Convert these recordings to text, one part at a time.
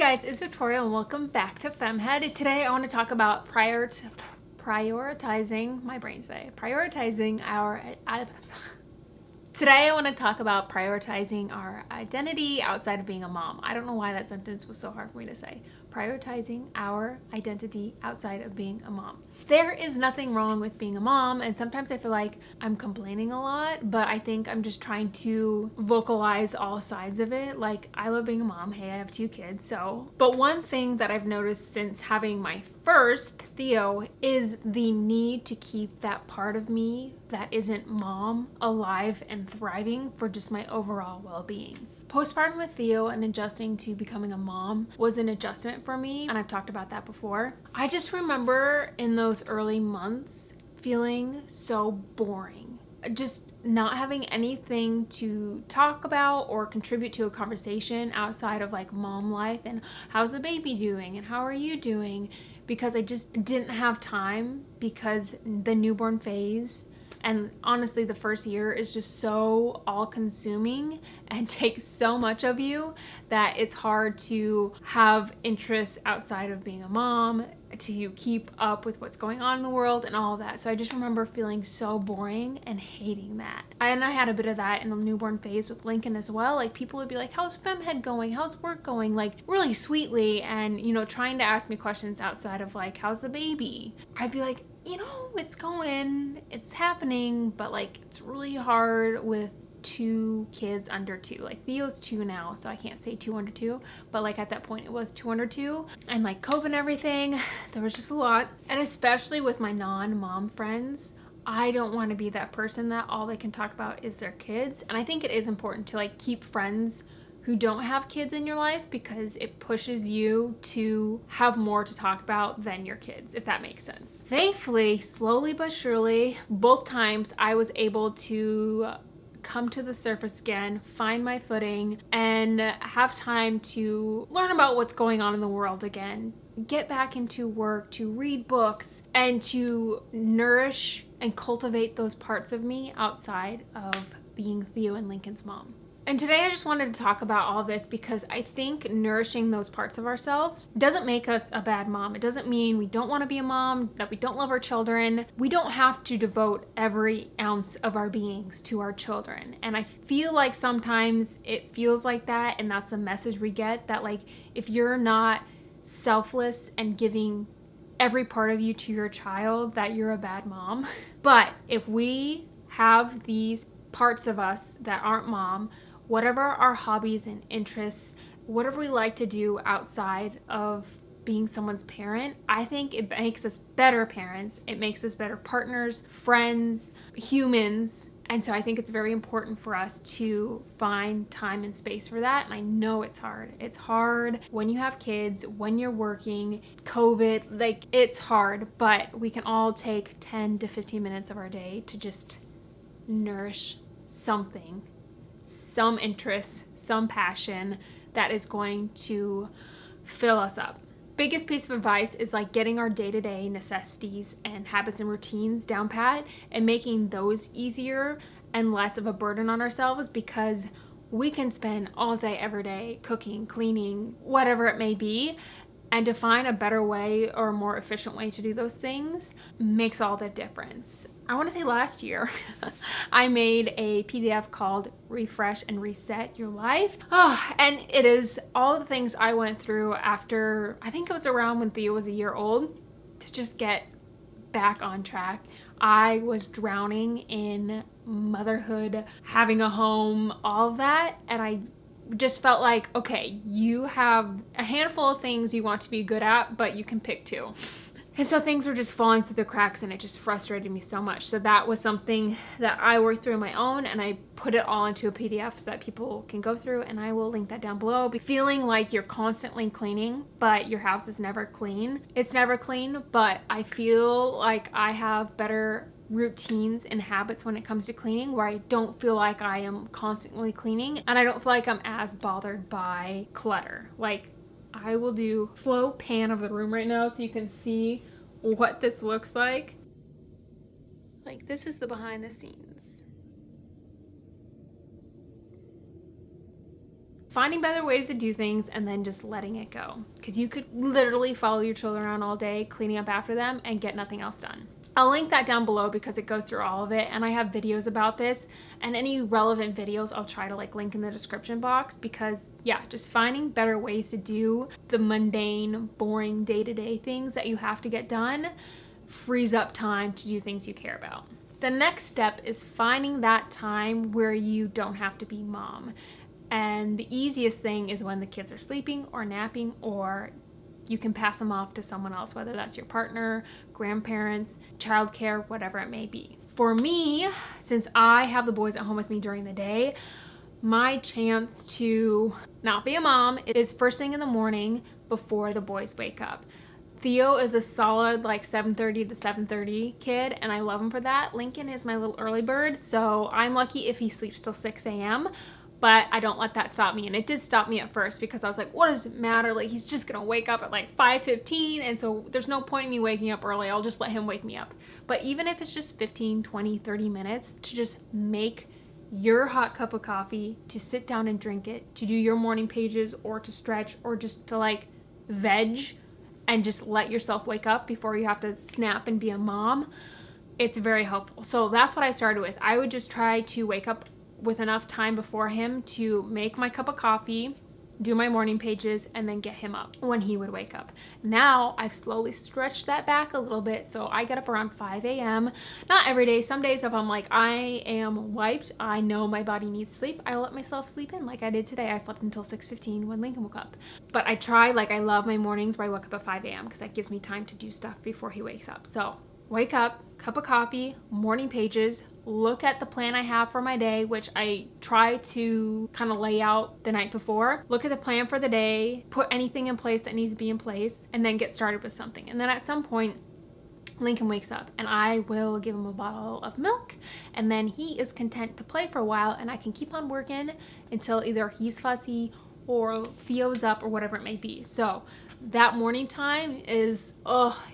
guys, it's Victoria and welcome back to FemmeHead. Today I want to talk about prioritizing my brain today. Today I want to talk about prioritizing our identity outside of being a mom. I don't know why that sentence was so hard for me to say. Prioritizing our identity outside of being a mom. There is nothing wrong with being a mom, and sometimes I feel like I'm complaining a lot, but I think I'm just trying to vocalize all sides of it. Like, I love being a mom. Hey, I have 2 kids, so. But one thing that I've noticed since having my first, Theo, is the need to keep that part of me that isn't mom alive and thriving for just my overall well-being. Postpartum with Theo and adjusting to becoming a mom was an adjustment for me, and I've talked about that before. I just remember in those early months feeling so boring. Just not having anything to talk about or contribute to a conversation outside of like mom life and how's the baby doing and how are you doing, because I just didn't have time because the newborn phase and honestly the first year is just so all-consuming and takes so much of you that it's hard to have interests outside of being a mom, to keep up with what's going on in the world and all of that. So I just remember feeling so boring and hating that. And I had a bit of that in the newborn phase with Lincoln as well. Like, people would be like, how's FemmeHead going? How's work going? Like, really sweetly, and trying to ask me questions outside of like, how's the baby? I'd be like, it's going, it's happening, but like, it's really hard with 2 kids under 2. Like, Theo's 2 now, so I can't say 2 under 2, but like at that point it was 2 under 2, and like COVID and everything, there was just a lot. And especially with my non-mom friends, I don't want to be that person that all they can talk about is their kids. And I think it is important to like keep friends who don't have kids in your life, because it pushes you to have more to talk about than your kids, if that makes sense. Thankfully, slowly but surely, both times I was able to come to the surface again, find my footing, and have time to learn about what's going on in the world again, get back into work, to read books, and to nourish and cultivate those parts of me outside of being Theo and Lincoln's mom. And today I just wanted to talk about all this because I think nourishing those parts of ourselves doesn't make us a bad mom. It doesn't mean we don't want to be a mom, that we don't love our children. We don't have to devote every ounce of our beings to our children. And I feel like sometimes it feels like that, and that's the message we get, that like, if you're not selfless and giving every part of you to your child, that you're a bad mom. But if we have these parts of us that aren't mom, whatever our hobbies and interests, whatever we like to do outside of being someone's parent, I think it makes us better parents. It makes us better partners, friends, humans. And so I think it's very important for us to find time and space for that. And I know it's hard. It's hard when you have kids, when you're working, COVID, like, it's hard, but we can all take 10 to 15 minutes of our day to just nourish something, some interest, some passion that is going to fill us up. Biggest piece of advice is like getting our day-to-day necessities and habits and routines down pat and making those easier and less of a burden on ourselves, because we can spend all day every day cooking, cleaning, whatever it may be, and to find a better way or a more efficient way to do those things makes all the difference. I want to say last year, I made a PDF called Refresh and Reset Your Life. And it is all the things I went through after, I think it was around when Theo was a year old, to just get back on track. I was drowning in motherhood, having a home, all of that. And I just felt like, okay, you have a handful of things you want to be good at, but you can pick 2. And so things were just falling through the cracks, and it just frustrated me so much. So that was something that I worked through on my own, and I put it all into a PDF so that people can go through, and I will link that down below. Feeling like you're constantly cleaning, but your house is never clean. It's never clean, but I feel like I have better routines and habits when it comes to cleaning, where I don't feel like I am constantly cleaning, and I don't feel like I'm as bothered by clutter. Like, I will do slow pan of the room right now so you can see what this looks like. Like, this is the behind the scenes. finding better ways to do things and then just letting it go. Because you could literally follow your children around all day, cleaning up after them, and get nothing else done. I'll link that down below because it goes through all of it, and I have videos about this, and any relevant videos I'll try to like link in the description box, because yeah, just finding better ways to do the mundane, boring day-to-day things that you have to get done frees up time to do things you care about. The next step is finding that time where you don't have to be mom. And the easiest thing is when the kids are sleeping or napping, or you can pass them off to someone else, whether that's your partner, grandparents, childcare, whatever it may be. For me, since I have the boys at home with me during the day, my chance to not be a mom is first thing in the morning before the boys wake up. Theo is a solid like 7:30 to 7:30 kid, and I love him for that. Lincoln is my little early bird, so I'm lucky if he sleeps till 6 a.m., but I don't let that stop me. And it did stop me at first because I was like, what does it matter? Like, he's just gonna wake up at like 5:15, and so there's no point in me waking up early. I'll just let him wake me up. But even if it's just 15, 20, 30 minutes to just make your hot cup of coffee, to sit down and drink it, to do your morning pages, or to stretch, or just to like veg and just let yourself wake up before you have to snap and be a mom, it's very helpful. So that's what I started with. I would just try to wake up with enough time before him to make my cup of coffee, do my morning pages, and then get him up when he would wake up. Now I've slowly stretched that back a little bit, so I get up around 5 a.m. Not every day. Some days if I'm like, I am wiped, I know my body needs sleep, I let myself sleep in like I did today. I slept until 6:15 when Lincoln woke up. But I try, like, I love my mornings where I wake up at 5 a.m. because that gives me time to do stuff before he wakes up. So wake up, cup of coffee, morning pages, look at the plan I have for my day, which I try to kind of lay out the night before. Look at the plan for the day, put anything in place that needs to be in place, and then get started with something. And then at some point, Lincoln wakes up and I will give him a bottle of milk, and then he is content to play for a while, and I can keep on working until either he's fussy or Theo's up or whatever it may be. So that morning time is,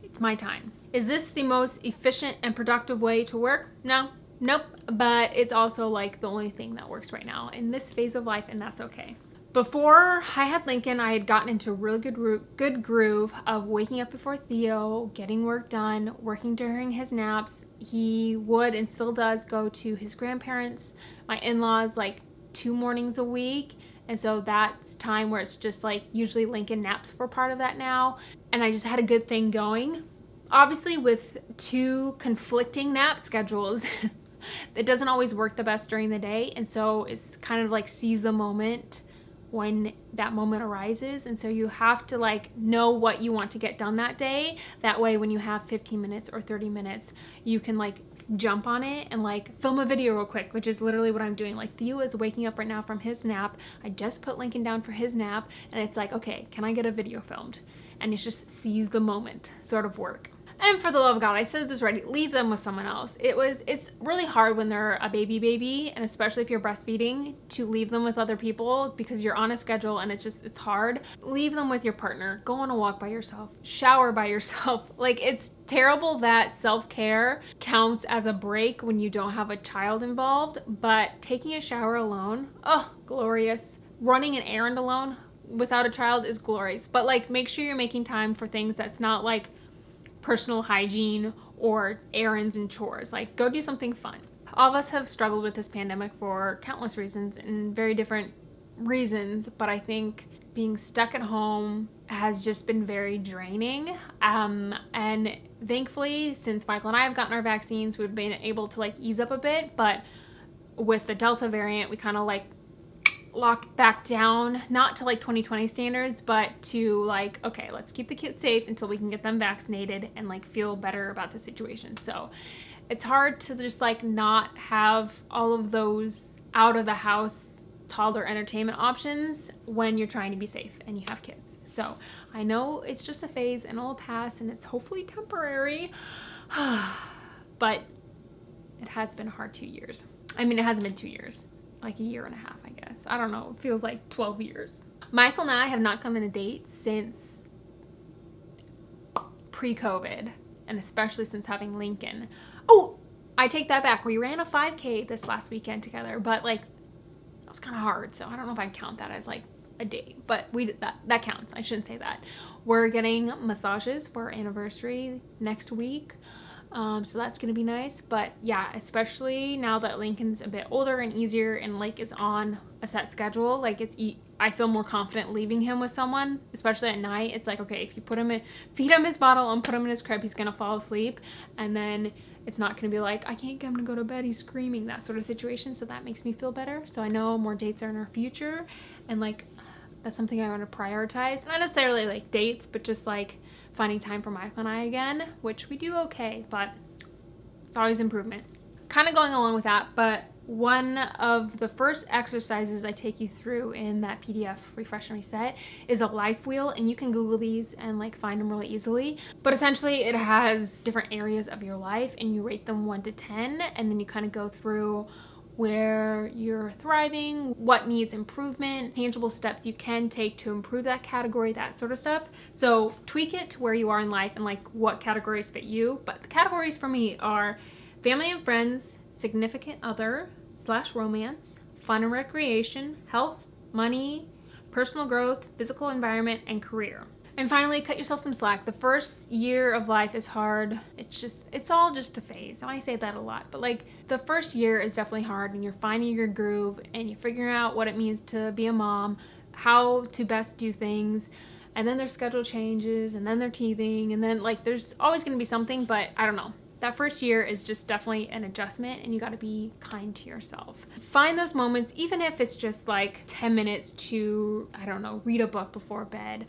it's my time. Is this the most efficient and productive way to work? No. Nope, but it's also like the only thing that works right now in this phase of life, and that's okay. Before I had Lincoln, I had gotten into a really good groove of waking up before Theo, getting work done, working during his naps. He would and still does go to his grandparents, my in-laws, like 2 mornings a week. And so that's time where it's just like usually Lincoln naps for part of that now. And I just had a good thing going. Obviously with 2 conflicting nap schedules, it doesn't always work the best during the day, and so it's kind of like seize the moment when that moment arises. And so you have to like know what you want to get done that day. That way when you have 15 minutes or 30 minutes, you can like jump on it and like film a video real quick, which is literally what I'm doing. Like Theo is waking up right now from his nap. I just put Lincoln down for his nap, and it's like, okay, can I get a video filmed? And it's just seize the moment sort of work. And for the love of God, I said this already, leave them with someone else. It's really hard when they're a baby, and especially if you're breastfeeding, to leave them with other people because you're on a schedule and it's hard. Leave them with your partner. Go on a walk by yourself. Shower by yourself. Like, it's terrible that self-care counts as a break when you don't have a child involved, but taking a shower alone, oh, glorious. Running an errand alone without a child is glorious. But like, make sure you're making time for things that's not like personal hygiene or errands and chores. Like, go do something fun. All of us have struggled with this pandemic for countless reasons and very different reasons, but I think being stuck at home has just been very draining. And thankfully, since Michael and I have gotten our vaccines, we've been able to like ease up a bit, but with the Delta variant, we kind of like locked back down, not to like 2020 standards, but to like, okay, let's keep the kids safe until we can get them vaccinated and like feel better about the situation. So it's hard to just like not have all of those out of the house toddler entertainment options when you're trying to be safe and you have kids. So I know it's just a phase and it'll pass, and it's hopefully temporary, but it has been a hard 2 years. I mean, it hasn't been 2 years. Like a year and a half, I guess. I don't know. It feels like 12 years. Michael and I have not come on a date since pre-COVID, and especially since having Lincoln. Oh, I take that back. We ran a 5K this last weekend together, but like That was kind of hard, so I don't know if I'd count that as like a date, but that counts. I shouldn't say that. We're getting massages for our anniversary next week. So that's gonna be nice. But yeah, especially now that Lincoln's a bit older and easier and like is on a set schedule, like I feel more confident leaving him with someone, especially at night. It's like, okay, if you feed him his bottle and put him in his crib, he's gonna fall asleep, and then it's not gonna be like, I can't get him to go to bed, he's screaming, that sort of situation. So that makes me feel better. So I know more dates are in our future, and like that's something I want to prioritize. Not necessarily like dates, but just like finding time for Michael and I again, which we do okay, but it's always improvement. Kind of going along with that, but one of the first exercises I take you through in that PDF Refresh and Reset is a life wheel, and you can Google these and like find them really easily. But essentially it has different areas of your life and you rate them 1 to 10, and then you kind of go through where you're thriving, what needs improvement, tangible steps you can take to improve that category, that sort of stuff. So tweak it to where you are in life and like what categories fit you. But the categories for me are family and friends, significant other / romance, fun and recreation, health, money, personal growth, physical environment, and career. And finally, cut yourself some slack. The first year of life is hard. It's all just a phase. And I say that a lot, but like the first year is definitely hard, and you're finding your groove and you're figuring out what it means to be a mom, how to best do things. And then their schedule changes, and then they're teething, and then like there's always going to be something, but I don't know. That first year is just definitely an adjustment, and you got to be kind to yourself. Find those moments, even if it's just like 10 minutes to, I don't know, read a book before bed.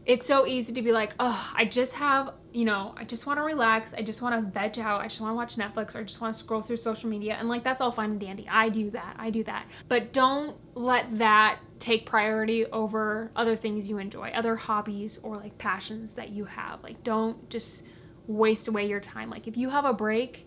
It's so easy to be like, oh, I just want to relax. I just want to veg out. I just want to watch Netflix, or I just want to scroll through social media. And like, that's all fine and dandy. I do that. But don't let that take priority over other things you enjoy, other hobbies or like passions that you have. Like, don't just waste away your time. Like, if you have a break,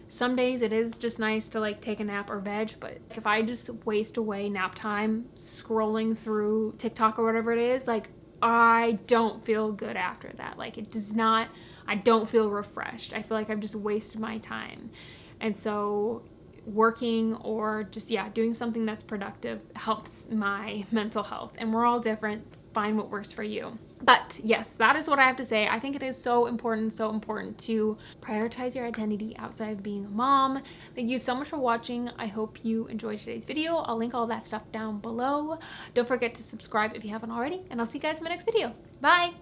some days it is just nice to like take a nap or veg, but if I just waste away nap time scrolling through TikTok or whatever it is, like, I don't feel good after that. Like, I don't feel refreshed. I feel like I've just wasted my time. And so working or just, doing something that's productive helps my mental health. And we're all different. Find what works for you. But yes, that is what I have to say. I think it is so important to prioritize your identity outside of being a mom. Thank you so much for watching. I hope you enjoyed today's video. I'll link all that stuff down below. Don't forget to subscribe if you haven't already, and I'll see you guys in my next video. Bye.